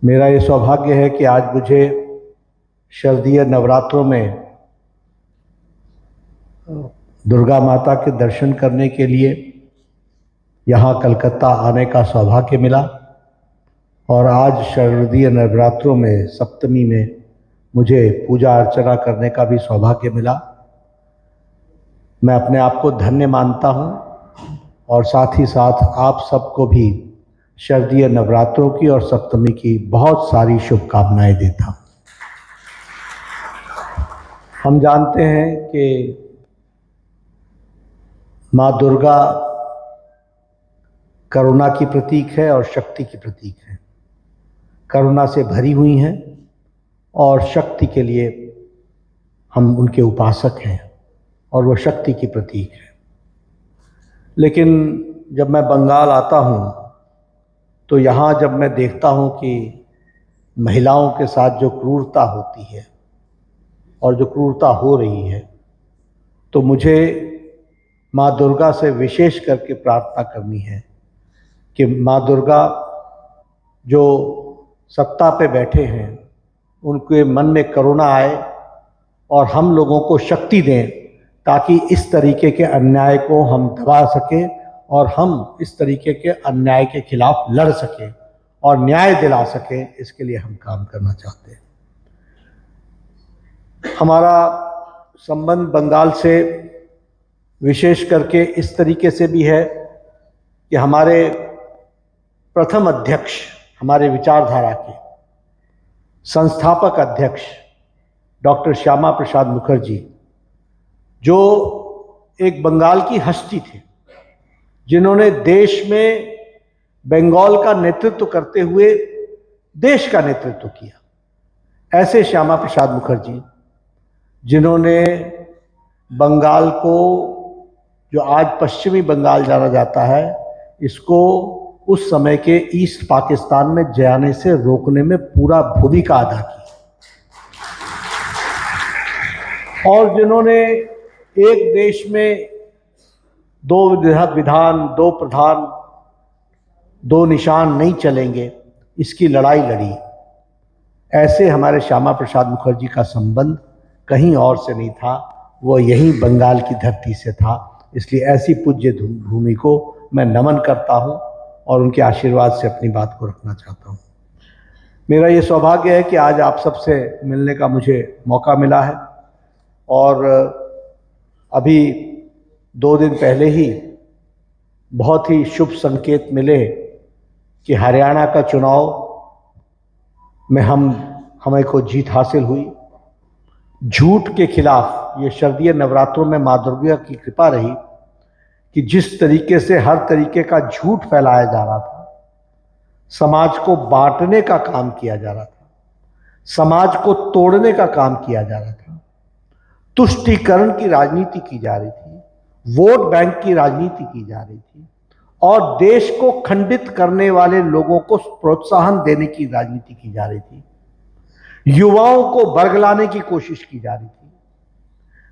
मेरा ये सौभाग्य है कि आज मुझे शारदीय नवरात्रों में दुर्गा माता के दर्शन करने के लिए यहाँ कलकत्ता आने का सौभाग्य मिला और आज शारदीय नवरात्रों में सप्तमी में मुझे पूजा अर्चना करने का भी सौभाग्य मिला। मैं अपने आप को धन्य मानता हूँ और साथ ही साथ आप सबको भी शारदीय नवरात्रों की और सप्तमी की बहुत सारी शुभकामनाएं देता हूँ। हम जानते हैं कि माँ दुर्गा करुणा की प्रतीक है और शक्ति की प्रतीक है। करुणा से भरी हुई हैं और शक्ति के लिए हम उनके उपासक हैं और वो शक्ति की प्रतीक है। लेकिन जब मैं बंगाल आता हूँ तो यहाँ जब मैं देखता हूँ कि महिलाओं के साथ जो क्रूरता होती है और जो क्रूरता हो रही है, तो मुझे माँ दुर्गा से विशेष करके प्रार्थना करनी है कि माँ दुर्गा जो सत्ता पे बैठे हैं उनके मन में करुणा आए और हम लोगों को शक्ति दें ताकि इस तरीके के अन्याय को हम दबा सकें और हम इस तरीके के अन्याय के खिलाफ लड़ सकें और न्याय दिला सकें। इसके लिए हम काम करना चाहते हैं। हमारा संबंध बंगाल से विशेष करके इस तरीके से भी है कि हमारे प्रथम अध्यक्ष, हमारे विचारधारा के संस्थापक अध्यक्ष डॉक्टर श्यामा प्रसाद मुखर्जी, जो एक बंगाल की हस्ती थे, जिन्होंने देश में बंगाल का नेतृत्व करते हुए देश का नेतृत्व किया, ऐसे श्यामा प्रसाद मुखर्जी जिन्होंने बंगाल को, जो आज पश्चिमी बंगाल जाना जाता है, इसको उस समय के ईस्ट पाकिस्तान में जाने से रोकने में पूरा भूमिका अदा की और जिन्होंने एक देश में दो विधान, दो प्रधान, दो निशान नहीं चलेंगे, इसकी लड़ाई लड़ी। ऐसे हमारे श्यामा प्रसाद मुखर्जी का संबंध कहीं और से नहीं था, वो यहीं बंगाल की धरती से था। इसलिए ऐसी पूज्य भूमि को मैं नमन करता हूँ और उनके आशीर्वाद से अपनी बात को रखना चाहता हूँ। मेरा ये सौभाग्य है कि आज आप सबसे मिलने का मुझे मौका मिला है और अभी 2 दिन पहले ही बहुत ही शुभ संकेत मिले कि हरियाणा का चुनाव में हमें को जीत हासिल हुई। झूठ के खिलाफ ये शारदीय नवरात्रों में माँ दुर्गा की कृपा रही कि जिस तरीके से हर तरीके का झूठ फैलाया जा रहा था, समाज को बांटने का काम किया जा रहा था, समाज को तोड़ने का काम किया जा रहा था, तुष्टीकरण की राजनीति की जा रही थी, वोट बैंक की राजनीति की जा रही थी और देश को खंडित करने वाले लोगों को प्रोत्साहन देने की राजनीति की जा रही थी। युवाओं को बरगलाने की कोशिश की जा रही थी,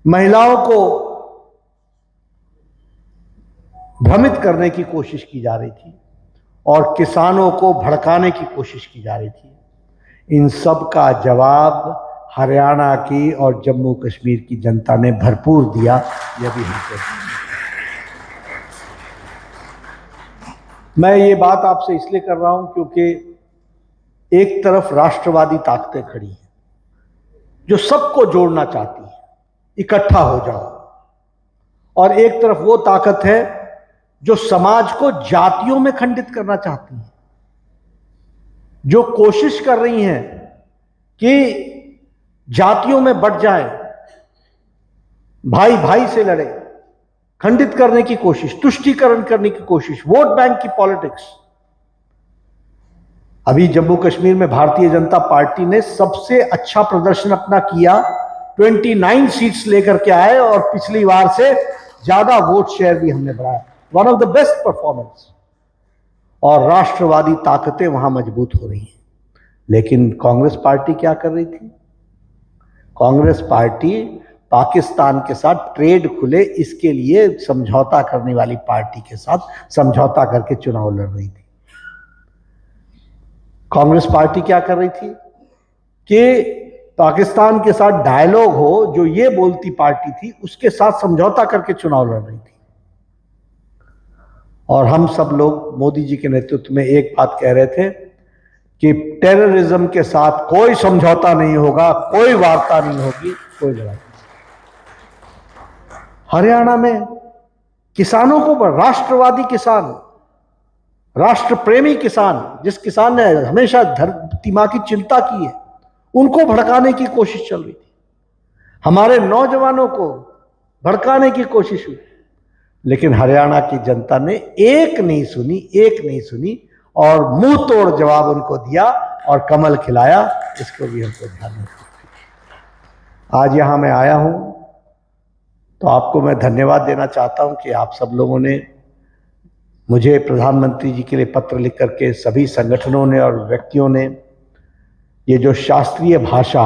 महिलाओं को भ्रमित करने की कोशिश की जा रही थी और किसानों को भड़काने की कोशिश की जा रही थी। इन सब का जवाब हरियाणा की और जम्मू कश्मीर की जनता ने भरपूर दिया। यह भी मैं ये बात आपसे इसलिए कर रहा हूं क्योंकि एक तरफ राष्ट्रवादी ताकतें खड़ी हैं जो सबको जोड़ना चाहती हैं, इकट्ठा हो जाओ, और एक तरफ वो ताकत है जो समाज को जातियों में खंडित करना चाहती है, जो कोशिश कर रही हैं कि जातियों में बढ़ जाए, भाई भाई से लड़े, खंडित करने की कोशिश, तुष्टीकरण करने की कोशिश, वोट बैंक की पॉलिटिक्स। अभी जम्मू कश्मीर में भारतीय जनता पार्टी ने सबसे अच्छा प्रदर्शन अपना किया, 29 सीट्स लेकर के आए और पिछली बार से ज्यादा वोट शेयर भी हमने बढ़ाया, one of the best performance. और राष्ट्रवादी ताकतें वहां मजबूत हो रही हैं। लेकिन कांग्रेस पार्टी क्या कर रही थी? कांग्रेस पार्टी पाकिस्तान के साथ ट्रेड खुले इसके लिए समझौता करने वाली पार्टी के साथ समझौता करके चुनाव लड़ रही थी। कांग्रेस पार्टी क्या कर रही थी कि पाकिस्तान के साथ डायलॉग हो, जो ये बोलती पार्टी थी उसके साथ समझौता करके चुनाव लड़ रही थी। और हम सब लोग मोदी जी के नेतृत्व में एक बात कह रहे थे कि टेररिज्म के साथ कोई समझौता नहीं होगा, कोई वार्ता नहीं होगी, कोई लड़ाई नहीं। हरियाणा में किसानों को, राष्ट्रवादी किसान, राष्ट्र प्रेमी किसान, जिस किसान ने हमेशा धरती मां की चिंता की है, उनको भड़काने की कोशिश चल रही थी, हमारे नौजवानों को भड़काने की कोशिश हुई, लेकिन हरियाणा की जनता ने एक नहीं सुनी और मुंह तोड़ जवाब उनको दिया और कमल खिलाया। इसको भी हमको ध्यान रखना। आज यहां मैं आया हूं तो आपको मैं धन्यवाद देना चाहता हूं कि आप सब लोगों ने मुझे प्रधानमंत्री जी के लिए पत्र लिख करके, सभी संगठनों ने और व्यक्तियों ने, ये जो शास्त्रीय भाषा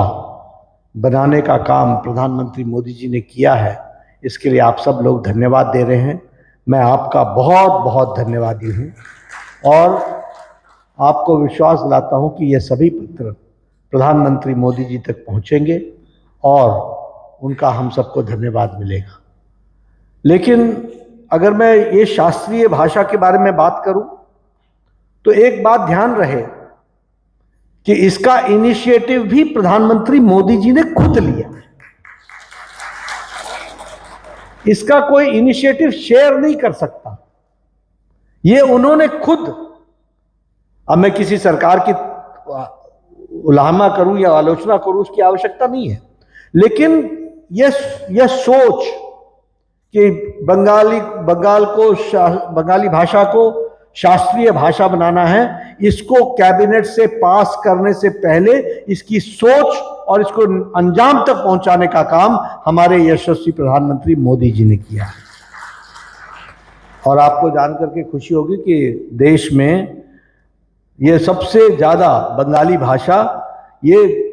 बनाने का काम प्रधानमंत्री मोदी जी ने किया है, इसके लिए आप सब लोग धन्यवाद दे रहे हैं। मैं आपका बहुत बहुत धन्यवादी हूं और आपको विश्वास दिलाता हूं कि ये सभी पत्र प्रधानमंत्री मोदी जी तक पहुंचेंगे और उनका हम सबको धन्यवाद मिलेगा। लेकिन अगर मैं ये शास्त्रीय भाषा के बारे में बात करूं तो एक बात ध्यान रहे कि इसका इनिशिएटिव भी प्रधानमंत्री मोदी जी ने खुद लिया। इसका कोई इनिशिएटिव शेयर नहीं कर सकता, ये उन्होंने खुद। अब मैं किसी सरकार की उलाहना करूं या आलोचना करूं, उसकी आवश्यकता नहीं है, लेकिन यह सोच कि बंगाली भाषा को शास्त्रीय भाषा बनाना है, इसको कैबिनेट से पास करने से पहले इसकी सोच और इसको अंजाम तक पहुंचाने का काम हमारे यशस्वी प्रधानमंत्री मोदी जी ने किया है। और आपको जानकर के खुशी होगी कि देश में ये सबसे ज्यादा बंगाली भाषा, ये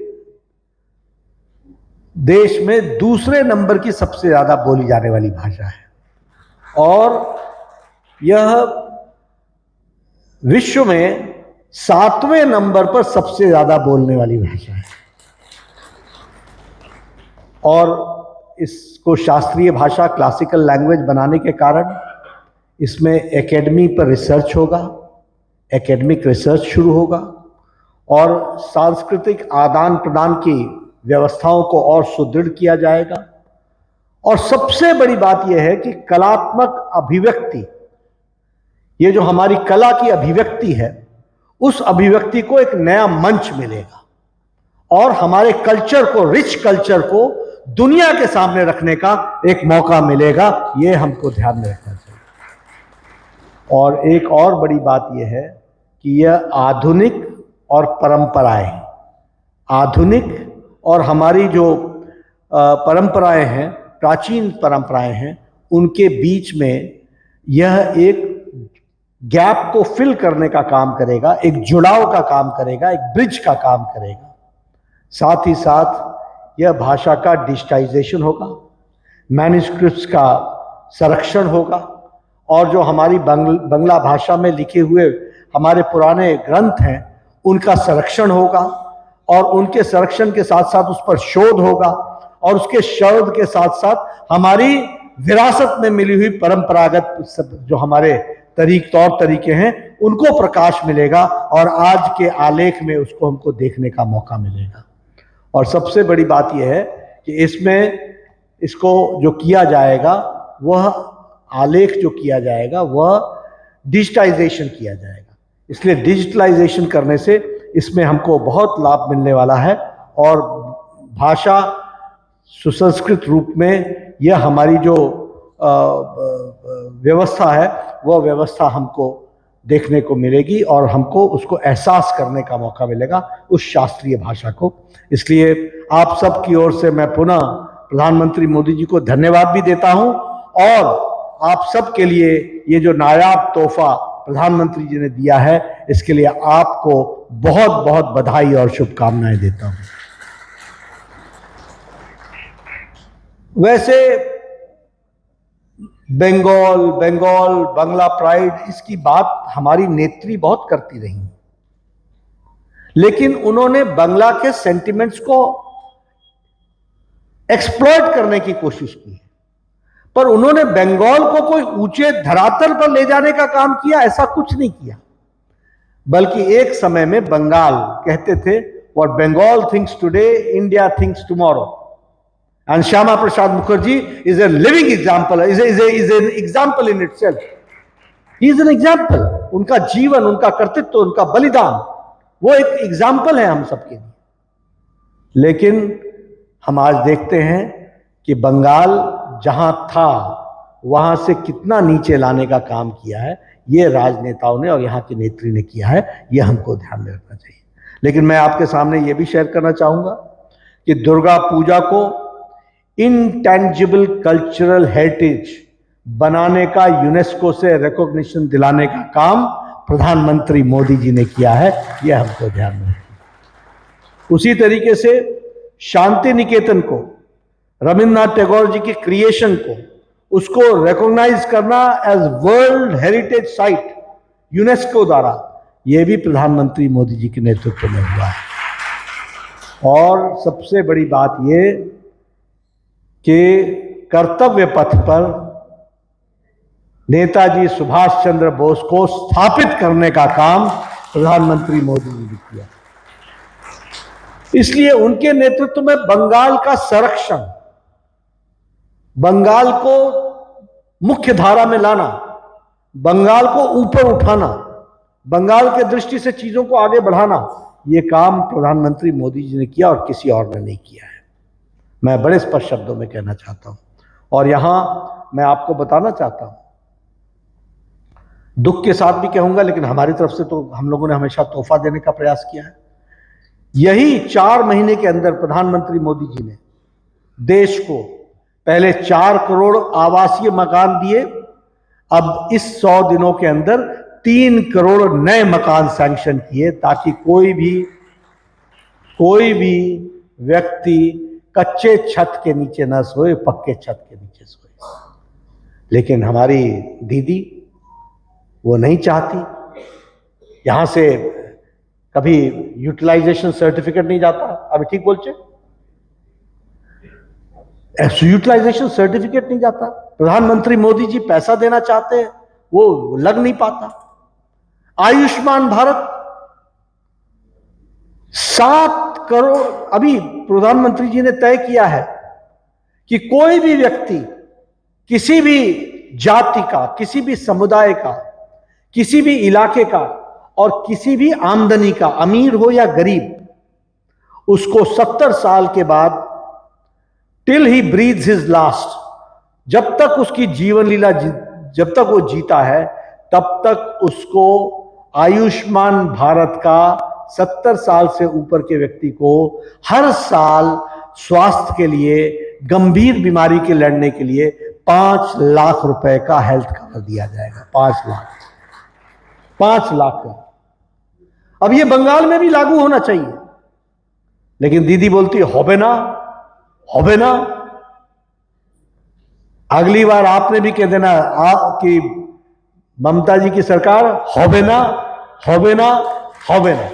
देश में दूसरे नंबर की सबसे ज्यादा बोली जाने वाली भाषा है और यह विश्व में 7वें नंबर पर सबसे ज्यादा बोलने वाली भाषा है। और इसको शास्त्रीय भाषा, क्लासिकल लैंग्वेज बनाने के कारण इसमें एकेडमी पर रिसर्च होगा, एकेडमिक रिसर्च शुरू होगा और सांस्कृतिक आदान प्रदान की व्यवस्थाओं को और सुदृढ़ किया जाएगा। और सबसे बड़ी बात यह है कि कलात्मक अभिव्यक्ति, ये जो हमारी कला की अभिव्यक्ति है, उस अभिव्यक्ति को एक नया मंच मिलेगा और हमारे कल्चर को, रिच कल्चर को दुनिया के सामने रखने का एक मौका मिलेगा। ये हमको ध्यान में रखना चाहिए। और एक और बड़ी बात यह है कि यह आधुनिक और परंपराएं, आधुनिक और हमारी जो परंपराएं हैं, प्राचीन परंपराएं हैं, उनके बीच में यह एक गैप को फिल करने का काम करेगा, एक जुड़ाव का काम करेगा, एक ब्रिज का काम करेगा। साथ ही साथ यह भाषा का डिजिटाइजेशन होगा, मैन्युस्क्रिप्ट्स का संरक्षण होगा और जो हमारी बंगला भाषा में लिखे हुए हमारे पुराने ग्रंथ हैं, उनका संरक्षण होगा और उनके संरक्षण के साथ साथ उस पर शोध होगा और उसके शोध के साथ साथ हमारी विरासत में मिली हुई परंपरागत जो हमारे तौर तरीके हैं, उनको प्रकाश मिलेगा और आज के आलेख में उसको हमको देखने का मौका मिलेगा। और सबसे बड़ी बात यह है कि इसमें इसको जो किया जाएगा, वह आलेख जो किया जाएगा वह डिजिटाइजेशन किया जाएगा। इसलिए डिजिटलाइजेशन करने से इसमें हमको बहुत लाभ मिलने वाला है और भाषा सुसंस्कृत रूप में यह हमारी जो व्यवस्था है, वह व्यवस्था हमको देखने को मिलेगी और हमको उसको एहसास करने का मौका मिलेगा, उस शास्त्रीय भाषा को। इसलिए आप सब की ओर से मैं पुनः प्रधानमंत्री मोदी जी को धन्यवाद भी देता हूं और आप सब के लिए ये जो नायाब तोहफा प्रधानमंत्री जी ने दिया है, इसके लिए आपको बहुत बहुत बधाई और शुभकामनाएं देता हूं। वैसे बंगला प्राइड, इसकी बात हमारी नेत्री बहुत करती रही, लेकिन उन्होंने बांग्ला के सेंटिमेंट्स को एक्सप्लॉइट करने की कोशिश की, पर उन्होंने बंगाल को कोई ऊंचे धरातल पर ले जाने का काम किया, ऐसा कुछ नहीं किया। बल्कि एक समय में बंगाल कहते थे, what Bengal thinks today India thinks tomorrow. And Shyama Prasad Mukherjee is a living example, is an example in itself. He is an example. उनका जीवन, उनका कर्तृत्व, उनका बलिदान, वो एक एग्जाम्पल है हम सबके लिए। लेकिन हम आज देखते हैं कि बंगाल जहां था वहां से कितना नीचे लाने का काम किया है, ये राजनेताओं ने और यहाँ के नेत्री ने किया है, ये हमको ध्यान में रखना चाहिए। लेकिन मैं आपके सामने ये भी शेयर करना चाहूंगा कि दुर्गा पूजा को इनटेंजिबल कल्चरल हेरिटेज बनाने का, यूनेस्को से रिकॉग्निशन दिलाने का काम प्रधानमंत्री मोदी जी ने किया है, यह हमको ध्यान में रखना। उसी तरीके से शांति निकेतन को, रविन्द्रनाथ टैगोर जी की क्रिएशन को, उसको रिकॉग्नाइज करना as world heritage site UNESCO द्वारा, यह भी प्रधानमंत्री मोदी जी के नेतृत्व में हुआ है। और सबसे बड़ी बात यह कि कर्तव्य पथ पर नेताजी सुभाष चंद्र बोस को स्थापित करने का काम प्रधानमंत्री मोदी जी ने किया। इसलिए उनके नेतृत्व में बंगाल का संरक्षण, बंगाल को मुख्य धारा में लाना, बंगाल को ऊपर उठाना, बंगाल के दृष्टि से चीजों को आगे बढ़ाना, यह काम प्रधानमंत्री मोदी जी ने किया और किसी और ने नहीं किया है। मैं बड़े स्पष्ट शब्दों में कहना चाहता हूं। और यहां मैं आपको बताना चाहता हूं, दुख के साथ भी कहूंगा, लेकिन हमारी तरफ से तो हम लोगों ने हमेशा तोहफा देने का प्रयास किया है। यही 4 महीने के अंदर प्रधानमंत्री मोदी जी ने देश को पहले 4 करोड़ आवासीय मकान दिए, अब इस 100 दिनों के अंदर 3 करोड़ नए मकान सैंक्शन किए, ताकि कोई भी व्यक्ति कच्चे छत के नीचे न सोए, पक्के छत के नीचे सोए। लेकिन हमारी दीदी वो नहीं चाहती। यहां से कभी यूटिलाइजेशन सर्टिफिकेट नहीं जाता, अभी ठीक बोलचे, यूटिलाइजेशन सर्टिफिकेट नहीं जाता। प्रधानमंत्री मोदी जी पैसा देना चाहते हैं, वो लग नहीं पाता। आयुष्मान भारत 7 करोड़, अभी प्रधानमंत्री जी ने तय किया है कि कोई भी व्यक्ति किसी भी जाति का, किसी भी समुदाय का, किसी भी इलाके का और किसी भी आमदनी का, अमीर हो या गरीब, उसको 70 साल के बाद, टिल ही ब्रीथ्स हिज लास्ट, जब तक उसकी जीवन लीला, जब तक वो जीता है, तब तक उसको आयुष्मान भारत का 70 साल से ऊपर के व्यक्ति को हर साल स्वास्थ्य के लिए, गंभीर बीमारी के लड़ने के लिए 5 लाख रुपए का हेल्थ कवर दिया जाएगा। 5 लाख का। अब ये बंगाल में भी लागू होना चाहिए, लेकिन दीदी बोलती होबे ना, होबे ना। अगली बार आपने भी कह देना कि ममता जी की सरकार होबे ना, होबे ना, होबे ना।